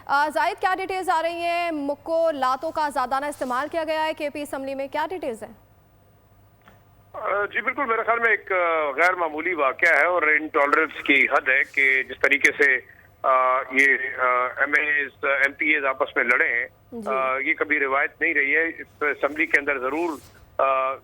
زاہد، کیا ڈیٹیلز آ رہی ہیں؟ مکو لاتوں کا زیادانہ استعمال کیا گیا ہے کے پی اسمبلی میں، کیا ڈیٹیلز ہیں؟ جی بالکل، میرے خیال میں ایک غیر معمولی واقعہ ہے اور انٹالرنس کی حد ہے کہ جس طریقے سے یہ ایم پی ایز آپس میں لڑے ہیں، یہ کبھی روایت نہیں رہی ہے۔ اس اسمبلی کے اندر ضرور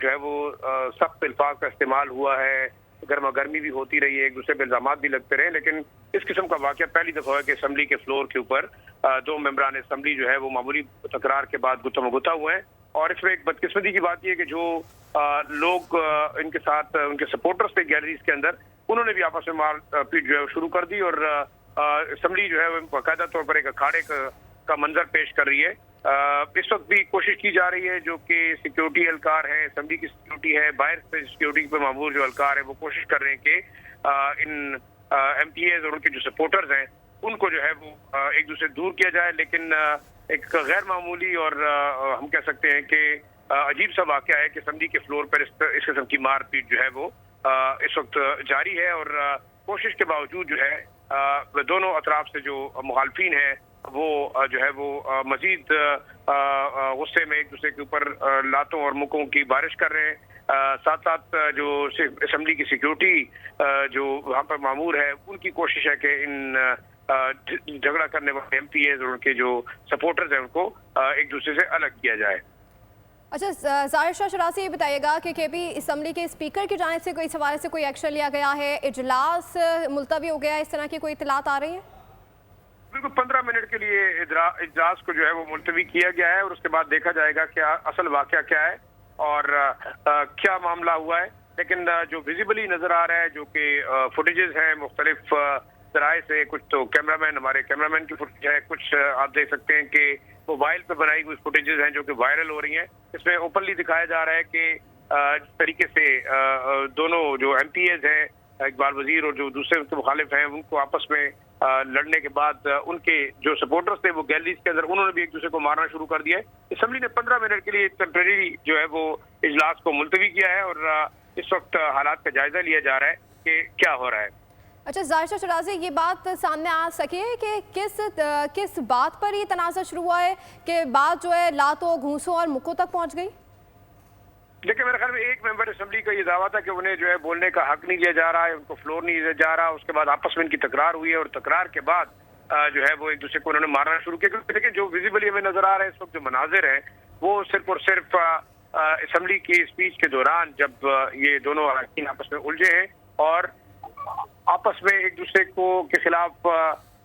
جو ہے وہ سخت الفاظ کا استعمال ہوا ہے، گرما گرمی بھی ہوتی رہی ہے، ایک دوسرے پہ الزامات بھی لگتے رہے، لیکن اس قسم کا واقعہ پہلی دفعہ ہے کہ اسمبلی کے فلور کے اوپر دو ممبران اسمبلی جو ہے وہ معمولی تکرار کے بعد گتم گتا ہوئے ہیں۔ اور اس میں ایک بدقسمتی کی بات یہ ہے کہ جو لوگ ان کے ساتھ ان کے سپورٹرز تھے گیلریز کے اندر، انہوں نے بھی آپس میں مار پیٹ جو ہے شروع کر دی، اور اسمبلی جو ہے وہ باقاعدہ طور پر ایک اکھاڑے کا منظر پیش کر رہی ہے۔ اس وقت بھی کوشش کی جا رہی ہے جو کہ سیکیورٹی اہلکار ہیں، اسمبلی کی سیکیورٹی ہے، باہر سے سیکیورٹی پہ معمور جو اہلکار ہیں وہ کوشش کر رہے ہیں کہ ان ایم پی ایز اور ان کے جو سپورٹرز ہیں ان کو جو ہے وہ ایک دوسرے دور کیا جائے، لیکن ایک غیر معمولی اور ہم کہہ سکتے ہیں کہ عجیب سا واقعہ ہے کہ اسمبلی کے فلور پر اس قسم کی مار پیٹ جو ہے وہ اس وقت جاری ہے، اور کوشش کے باوجود جو ہے دونوں اطراف سے جو مخالفین ہیں وہ جو ہے وہ مزید غصے میں ایک دوسرے کے اوپر لاتوں اور مکوں کی بارش کر رہے ہیں۔ ساتھ ساتھ جو اسمبلی کی سیکیورٹی جو وہاں پر مامور ہے ان کی کوشش ہے کہ ان جھگڑا کرنے والے ایم پی ایز اور ان کے جو سپورٹرز ہیں ان کو ایک دوسرے سے الگ کیا جائے۔ اچھا، ظاہر شاہ شرازی، یہ بتائیے گا کہ کے پی اسمبلی کے اسپیکر کی جانب سے کوئی حوالے سے کوئی ایکشن لیا گیا ہے؟ اجلاس ملتوی ہو گیا ہے، اس طرح کی کوئی اطلاعات آ رہی ہیں؟ بالکل 15 منٹ کے لیے اجلاس کو جو ہے وہ ملتوی کیا گیا ہے، اور اس کے بعد دیکھا جائے گا کہ اصل واقعہ کیا ہے اور کیا معاملہ ہوا ہے۔ لیکن جو ویزیبلی نظر آ رہا ہے، جو کہ فوٹیجز ہیں مختلف ذرائع سے، کچھ تو ہمارے کیمرامین کی فوٹیج ہے، کچھ آپ دیکھ سکتے ہیں کہ موبائل پہ بنائی ہوئی فوٹیجز ہیں جو کہ وائرل ہو رہی ہیں۔ اس میں اوپنلی دکھایا جا رہا ہے کہ جس طریقے سے دونوں جو ایم پی ایز ہیں، اقبال وزیر اور جو دوسرے ان کے مخالف ہیں، ان کو آپس میں لڑنے کے بعد ان کے جو سپورٹرز تھے وہ گیلریز کے اندر انہوں نے بھی ایک دوسرے کو مارنا شروع کر دیا ہے۔ اسمبلی نے 15 منٹ کے لیے ٹیمپریری جو ہے وہ اجلاس کو ملتوی کیا ہے، اور اس وقت حالات کا جائزہ لیا جا رہا ہے کہ کیا ہو رہا ہے۔ اچھا ظاہر شاہ شرازی، یہ بات سامنے آ سکے کہ کس بات پر یہ تنازع شروع ہوا ہے کہ بات جو ہے لاتوں، گھونسوں اور مکوں تک پہنچ گئی؟ دیکھیں، میرے خیال میں ایک ممبر اسمبلی کا یہ دعویٰ تھا کہ انہیں جو ہے بولنے کا حق نہیں دیا جا رہا ہے، ان کو فلور نہیں دیا جا رہا۔ اس کے بعد آپس میں ان کی تکرار ہوئی ہے، اور تکرار کے بعد جو ہے وہ ایک دوسرے کو انہوں نے مارنا شروع کیا۔ کیونکہ دیکھیں جو ویزیبلی ہمیں نظر آ رہا ہے اس وقت جو مناظر ہیں وہ صرف اور صرف اسمبلی کی اسپیچ کے دوران جب یہ دونوں اراکین آپس میں الجھے ہیں اور آپس میں ایک دوسرے کے خلاف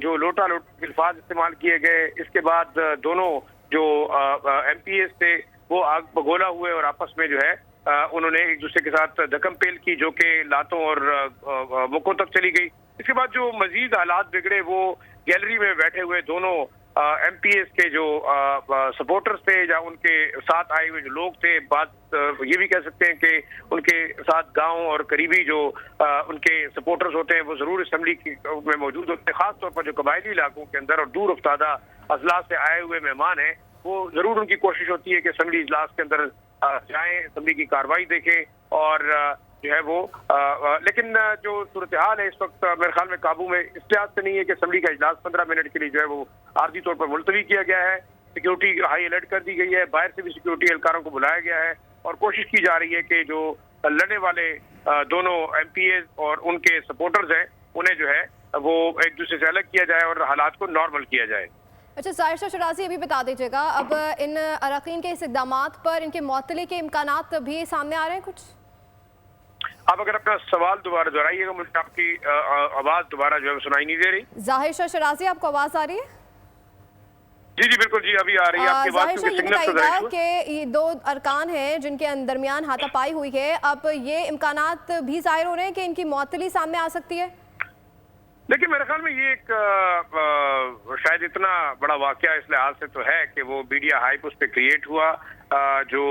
جو لوٹا الفاظ استعمال کیے گئے، اس کے بعد دونوں جو ایم پی ایز تھے وہ آگ بگولا ہوئے اور آپس میں جو ہے انہوں نے ایک دوسرے کے ساتھ دھکم پیل کی جو کہ لاتوں اور مکوں تک چلی گئی۔ اس کے بعد جو مزید حالات بگڑے وہ گیلری میں بیٹھے ہوئے دونوں ایم پی ایز کے جو سپورٹرز تھے یا ان کے ساتھ آئے ہوئے جو لوگ تھے، بات یہ بھی کہہ سکتے ہیں کہ ان کے ساتھ گاؤں اور قریبی جو ان کے سپورٹرز ہوتے ہیں وہ ضرور اسمبلی میں موجود ہوتے ہیں، خاص طور پر جو قبائلی علاقوں کے اندر اور دور افتادہ اضلاع سے آئے ہوئے مہمان ہیں، وہ ضرور ان کی کوشش ہوتی ہے کہ اسمبلی اجلاس کے اندر جائیں، اسمبلی کی کارروائی دیکھیں اور جو ہے وہ لیکن جو صورتحال ہے اس وقت میرے خیال میں قابو میں اس لحاظ سے نہیں ہے کہ اسمبلی کا اجلاس 15 منٹ کے لیے جو ہے وہ عارضی طور پر ملتوی کیا گیا ہے۔ سیکیورٹی ہائی الرٹ کر دی گئی ہے، باہر سے بھی سیکیورٹی اہلکاروں کو بلایا گیا ہے، اور کوشش کی جا رہی ہے کہ جو لڑنے والے دونوں ایم پی ایز اور ان کے سپورٹرز ہیں انہیں جو ہے وہ ایک دوسرے سے الگ کیا جائے اور حالات کو نارمل کیا جائے۔ اچھا ظاہر شاہ شرازی، ابھی بتا دیجیے گا اب ان اراکین کے اس اقدامات پر ان کے معطلی کے امکانات بھی سامنے آ رہے ہیں کچھ؟ آپ اگر اپنا سوال دوبارہ دہرائیے گا، مجھے آپ کی آواز دوبارہ جو ہے سنائی نہیں دے رہی۔ ظاہر شاہ شرازی، آپ کو آواز آ رہی ہے؟ جی بالکل، جی ابھی آ رہی ہے آپ کی بات، کیونکہ سگنل سے ظاہر شاہ کہ یہ دو ارکان ہیں جن کے درمیان ہاتھا پائی ہوئی ہے، اب یہ امکانات بھی ظاہر ہو رہے ہیں کہ ان کی معطلی سامنے آ سکتی ہے؟ لیکن میرے خیال میں یہ ایک شاید اتنا بڑا واقعہ اس لحاظ سے تو ہے کہ وہ میڈیا ہائپ اس پہ کریٹ ہوا، جو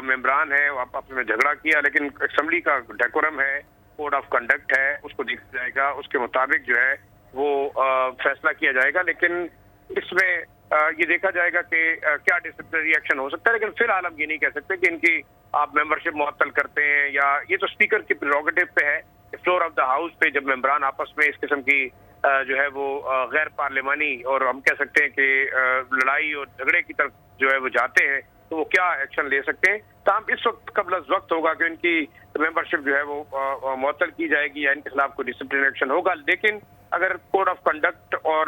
ممبران ہیں وہ آپس میں جھگڑا کیا، لیکن اسمبلی کا ڈیکورم ہے، کوڈ آف کنڈکٹ ہے، اس کو دیکھا جائے گا، اس کے مطابق جو ہے وہ فیصلہ کیا جائے گا۔ لیکن اس میں یہ دیکھا جائے گا کہ کیا ڈسپلنری ایکشن ہو سکتا ہے، لیکن فی الحال ہم یہ نہیں کہہ سکتے کہ ان کی آپ ممبرشپ معطل کرتے ہیں، یا یہ تو اسپیکر کی پریروگیٹو پہ ہے، فلور آف دا ہاؤس پہ جب ممبران آپس میں اس قسم کی جو ہے وہ غیر پارلیمانی اور ہم کہہ سکتے ہیں کہ لڑائی اور جھگڑے کی طرف جو ہے وہ جاتے ہیں تو وہ کیا ایکشن لے سکتے ہیں. تاہم اس وقت قبل از وقت ہوگا کہ ان کی ممبرشپ جو ہے وہ معطل کی جائے گی یا ان کے خلاف کوئی ڈسپلن ایکشن ہوگا. لیکن اگر کوڈ آف کنڈکٹ اور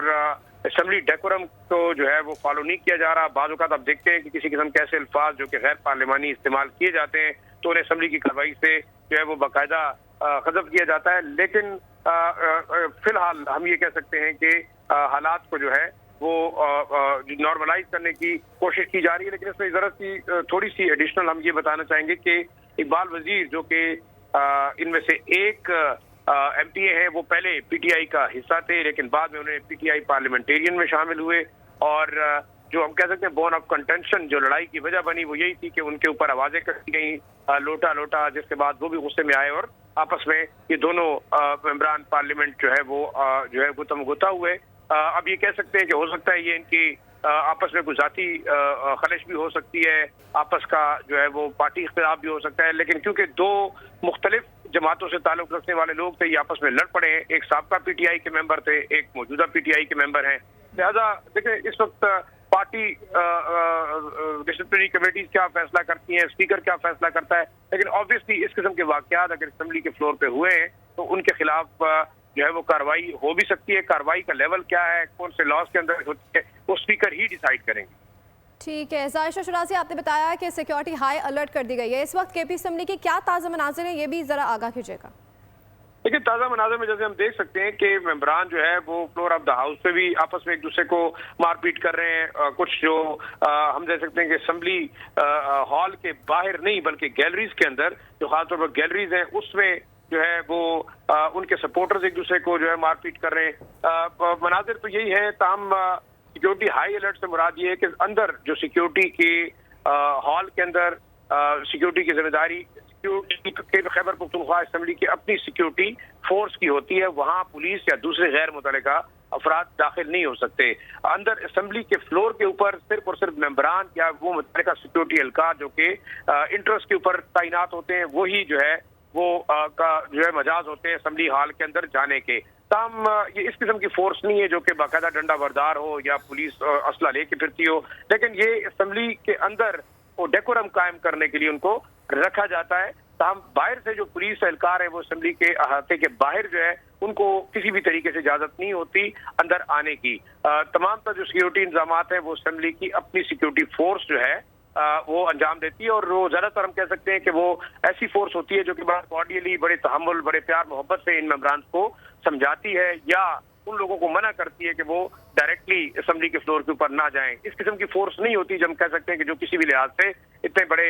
اسمبلی ڈیکورم کو جو ہے وہ فالو نہیں کیا جا رہا, بعض اوقات آپ دیکھتے ہیں کہ کسی قسم کے ایسے الفاظ جو کہ غیر پارلیمانی استعمال کیے جاتے ہیں تو انہیں اسمبلی کی کارروائی سے جو ہے وہ باقاعدہ حذف کیا جاتا ہے. لیکن فی الحال ہم یہ کہہ سکتے ہیں کہ حالات کو جو ہے وہ نارملائز کرنے کی کوشش کی جا رہی ہے. لیکن اس میں ذرا سی تھوڑی سی ایڈیشنل ہم یہ بتانا چاہیں گے کہ اقبال وزیر جو کہ ان میں سے ایک ایم پی اے ہیں, وہ پہلے پی ٹی آئی کا حصہ تھے لیکن بعد میں انہیں پی ٹی آئی پارلیمنٹیرین میں شامل ہوئے, اور جو ہم کہہ سکتے ہیں بون آف کنٹینشن جو لڑائی کی وجہ بنی وہ یہی تھی کہ ان کے اوپر آوازیں کٹی گئیں لوٹا لوٹا, جس کے بعد وہ بھی غصے میں آئے اور آپس میں یہ دونوں ممبران پارلیمنٹ جو ہے وہ جو ہے گتم گتا ہوئے. اب یہ کہہ سکتے ہیں کہ ہو سکتا ہے یہ ان کی آپس میں کوئی ذاتی خلش بھی ہو سکتی ہے, آپس کا جو ہے وہ پارٹی اختلاف بھی ہو سکتا ہے, لیکن کیونکہ دو مختلف جماعتوں سے تعلق رکھنے والے لوگ تھے, یہ آپس میں لڑ پڑے ہیں. ایک سابقہ پی ٹی آئی کے ممبر تھے, ایک موجودہ پی ٹی آئی کے ممبر ہیں. لہذا دیکھیں اس وقت پارٹی ڈسپلنری کمیٹیز کیا فیصلہ کرتی ہیں, اسپیکر کیا فیصلہ کرتا ہے, لیکن آبویسلی اس قسم کے واقعات اگر اسمبلی کے فلور پہ ہوئے ہیں تو ان کے خلاف جو ہے وہ کارروائی ہو بھی سکتی ہے. کارروائی کا لیول کیا ہے, کون سے لاز کے اندر ہوتی ہے, وہ اسپیکر ہی ڈیسائیڈ کریں گے. ٹھیک ہے. ظاہر شرازی, آپ نے بتایا کہ سیکیورٹی ہائی الرٹ کر دی گئی ہے. اس وقت کے پی اسمبلی کے کیا تازہ مناظر ہیں, یہ بھی ذرا آگاہ کیجیے گا. لیکن تازہ مناظر میں جیسے ہم دیکھ سکتے ہیں کہ ممبران جو ہے وہ فلور آف دا ہاؤس پہ بھی آپس میں ایک دوسرے کو مار پیٹ کر رہے ہیں. کچھ جو ہم دیکھ سکتے ہیں کہ اسمبلی ہال کے باہر نہیں بلکہ گیلریز کے اندر, جو خاص طور پر گیلریز ہیں, اس میں جو ہے وہ ان کے سپورٹرز ایک دوسرے کو جو ہے مار پیٹ کر رہے ہیں. مناظر تو یہی ہے. تاہم سیکیورٹی ہائی الرٹ سے مراد یہ ہے کہ اندر جو سیکیورٹی کی ہال کے اندر سیکیورٹی کی ذمہ داری خیبر پختونخوا اسمبلی کی اپنی سیکیورٹی فورس کی ہوتی ہے. وہاں پولیس یا دوسرے غیر متعلقہ افراد داخل نہیں ہو سکتے. اندر اسمبلی کے فلور کے اوپر صرف اور صرف ممبران یا وہ متعلقہ سیکیورٹی اہلکار جو کہ انٹرسٹ کے اوپر تعینات ہوتے ہیں وہی جو ہے وہ جو ہے مجاز ہوتے ہیں اسمبلی ہال کے اندر جانے کے. تاہم یہ اس قسم کی فورس نہیں ہے جو کہ باقاعدہ ڈنڈا بردار ہو یا پولیس اسلحہ لے کے پھرتی ہو, لیکن یہ اسمبلی کے اندر وہ ڈیکورم قائم کرنے کے لیے ان کو رکھا جاتا ہے. تاہم باہر سے جو پولیس اہلکار ہیں وہ اسمبلی کے احاطے کے باہر جو ہے ان کو کسی بھی طریقے سے اجازت نہیں ہوتی اندر آنے کی. تمام تر جو سیکیورٹی انتظامات ہیں وہ اسمبلی کی اپنی سیکیورٹی فورس جو ہے وہ انجام دیتی ہے, اور وہ زیادہ تر ہم کہہ سکتے ہیں کہ وہ ایسی فورس ہوتی ہے جو کہ بڑا کارڈیلی, بڑے تحمل, بڑے پیار محبت سے ان ممبران کو سمجھاتی ہے یا ان لوگوں کو منع کرتی ہے کہ وہ ڈائریکٹلی اسمبلی کے فلور کے اوپر نہ جائیں. اس قسم کی فورس نہیں ہوتی جو ہم کہہ سکتے ہیں کہ جو کسی بھی لحاظ سے اتنے بڑے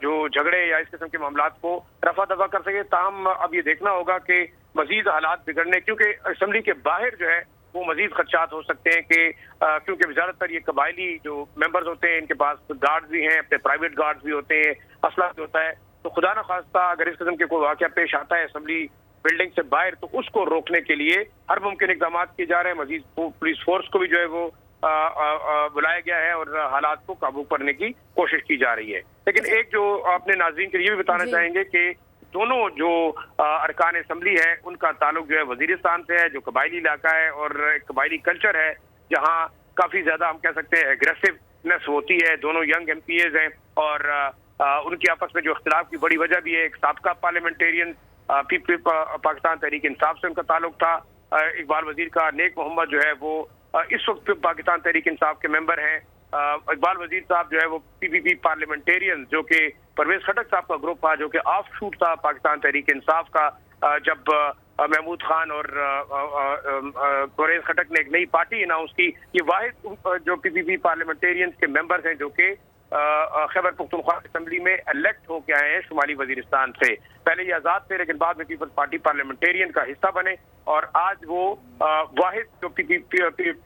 جو جھگڑے یا اس قسم کے معاملات کو رفع دفع کر سکے. تاہم اب یہ دیکھنا ہوگا کہ مزید حالات بگڑنے, کیونکہ اسمبلی کے باہر جو ہے وہ مزید خدشات ہو سکتے ہیں کہ کیونکہ زیادہ تر یہ قبائلی جو ممبرز ہوتے ہیں ان کے پاس گارڈز بھی ہیں, اپنے پرائیویٹ گارڈز بھی ہوتے ہیں, اسلحہ بھی ہوتا ہے. تو خدا نہ خواستہ اگر اس قسم کے کوئی واقعہ پیش آتا ہے اسمبلی بلڈنگ سے باہر تو اس کو روکنے کے لیے ہر ممکن اقدامات کیے جا رہے ہیں. مزید پولیس فورس کو بھی جو ہے وہ بلایا گیا ہے اور حالات کو قابو کرنے کی کوشش کی جا رہی ہے. لیکن ایک جو اپنے ناظرین کے لیے بھی بتانا چاہیں گے کہ دونوں جو ارکان اسمبلی ہیں ان کا تعلق جو ہے وزیرستان سے ہے, جو قبائلی علاقہ ہے اور ایک قبائلی کلچر ہے جہاں کافی زیادہ ہم کہہ سکتے ہیں ایگریسونیس ہوتی ہے. دونوں ینگ ایم پی ایز ہیں اور ان کی آپس میں جو اختلاف کی بڑی وجہ بھی ہے. ایک سابقہ پارلیمنٹیرین پاکستان تحریک انصاف سے ان کا تعلق تھا. اقبال وزیر کا نیک محمد جو ہے وہ اس وقت پاکستان تحریک انصاف کے ممبر ہیں. اقبال وزیر صاحب جو ہے وہ پی پی پی پارلیمنٹیرین جو کہ پرویز خٹک صاحب کا گروپ تھا جو کہ آف شوٹ تھا پاکستان تحریک انصاف کا, جب محمود خان اور پرویز خٹک نے ایک نئی پارٹی اناؤنس کی. یہ واحد جو پی پی پی پارلیمنٹیرین کے ممبرز ہیں جو کہ خیبر پختونخوا اسمبلی میں الیکٹ ہو کے آئے ہیں شمالی وزیرستان سے. پہلے یہ آزاد تھے لیکن بعد میں پیپلز پارٹی پارلیمنٹیرین کا حصہ بنے اور آج وہ واحد جو پی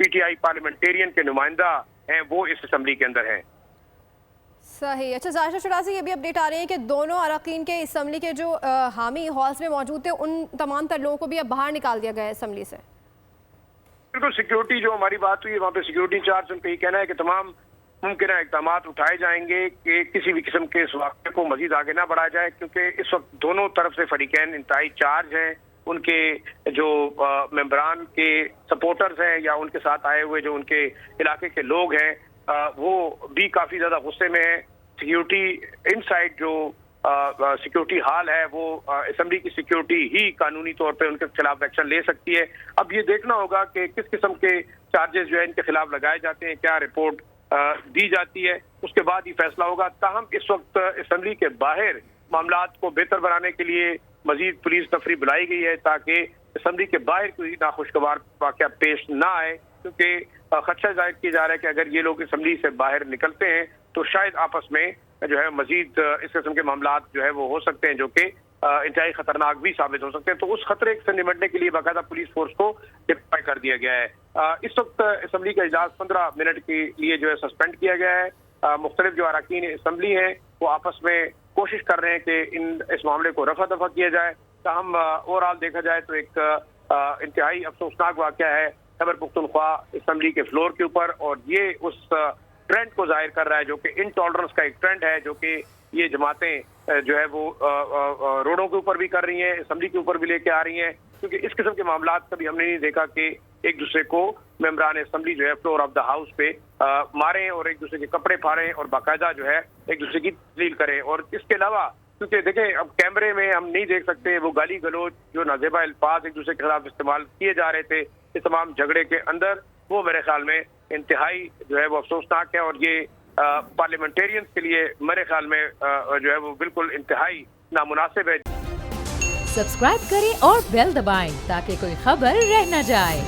ٹی آئی پارلیمنٹیرین کے نمائندہ ہیں وہ اس اسمبلی کے اندر ہیں. صحیح. اچھا ظاہر شرازی, یہ بھی اپڈیٹ آ رہی ہے کہ دونوں اراکین کے اسمبلی کے جو حامی ہالز میں موجود تھے ان تمام تر لوگوں کو بھی اب باہر نکال دیا گیا ہے اسمبلی سے. بالکل. سیکیورٹی جو ہماری بات ہوئی ہے وہاں پہ سیکیورٹی انچارج ان کا یہ کہنا ہے کہ تمام ممکنہ اقدامات اٹھائے جائیں گے کہ کسی بھی قسم کے اس واقعے کو مزید آگے نہ بڑھایا جائے, کیونکہ اس وقت دونوں طرف سے فریقین انتہائی چارج ہیں. ان کے جو ممبران کے سپورٹرز ہیں یا ان کے ساتھ آئے ہوئے جو ان کے علاقے کے لوگ ہیں وہ بھی کافی زیادہ غصے میں ہیں. سیکیورٹی ان سائڈ جو سیکیورٹی حال ہے وہ اسمبلی کی سیکیورٹی ہی قانونی طور پہ ان کے خلاف ایکشن لے سکتی ہے. اب یہ دیکھنا ہوگا کہ کس قسم کے چارجز جو ہے ان کے خلاف لگائے جاتے ہیں, کیا رپورٹ دی جاتی ہے, اس کے بعد ہی فیصلہ ہوگا. تاہم اس وقت اسمبلی کے باہر معاملات کو بہتر بنانے کے لیے مزید پولیس تفریح بلائی گئی ہے تاکہ اسمبلی کے باہر کوئی ناخوشگوار واقعہ پیش نہ آئے, کیونکہ خدشہ ظاہر کیا جا رہا ہے کہ اگر یہ لوگ اسمبلی سے باہر نکلتے ہیں تو شاید آپس میں جو ہے مزید اس قسم کے معاملات جو ہے وہ ہو سکتے ہیں جو کہ انتہائی خطرناک بھی ثابت ہو سکتے ہیں. تو اس خطرے سے نمٹنے کے لیے باقاعدہ پولیس فورس کو ڈپلوائے کر دیا گیا ہے. اس وقت اسمبلی کا اجلاس 15 منٹ کے لیے جو ہے سسپینڈ کیا گیا ہے. مختلف جو اراکین اسمبلی ہیں وہ آپس میں کوشش کر رہے ہیں کہ اس معاملے کو رفع دفع کیا جائے. تاہم اوور آل دیکھا جائے تو ایک انتہائی افسوسناک واقعہ ہے خیبر پختونخوا اسمبلی کے فلور کے اوپر, اور یہ اس ٹرینڈ کو ظاہر کر رہا ہے جو کہ انٹالرنس کا ایک ٹرینڈ ہے جو کہ یہ جماعتیں جو ہے وہ روڈوں کے اوپر بھی کر رہی ہیں, اسمبلی کے اوپر بھی لے کے آ رہی ہیں, کیونکہ اس قسم کے معاملات کبھی ہم نے نہیں دیکھا کہ ایک دوسرے کو ممبران اسمبلی جو ہے فلور آف دا ہاؤس پہ ماریں اور ایک دوسرے کے کپڑے پھاڑیں اور باقاعدہ جو ہے ایک دوسرے کی تذلیل کریں. اور اس کے علاوہ کیونکہ دیکھیں اب کیمرے میں ہم نہیں دیکھ سکتے وہ گالی گلوچ جو نازیبا الفاظ ایک دوسرے کے خلاف استعمال کیے جا رہے تھے اس تمام جھگڑے کے اندر, وہ میرے خیال میں انتہائی جو ہے وہ افسوسناک ہے, اور یہ پارلیمنٹیرینز کے لیے میرے خیال میں جو ہے وہ بالکل انتہائی نامناسب ہے. سبسکرائب کریں اور بیل دبائیں تاکہ کوئی خبر رہ نہ جائے.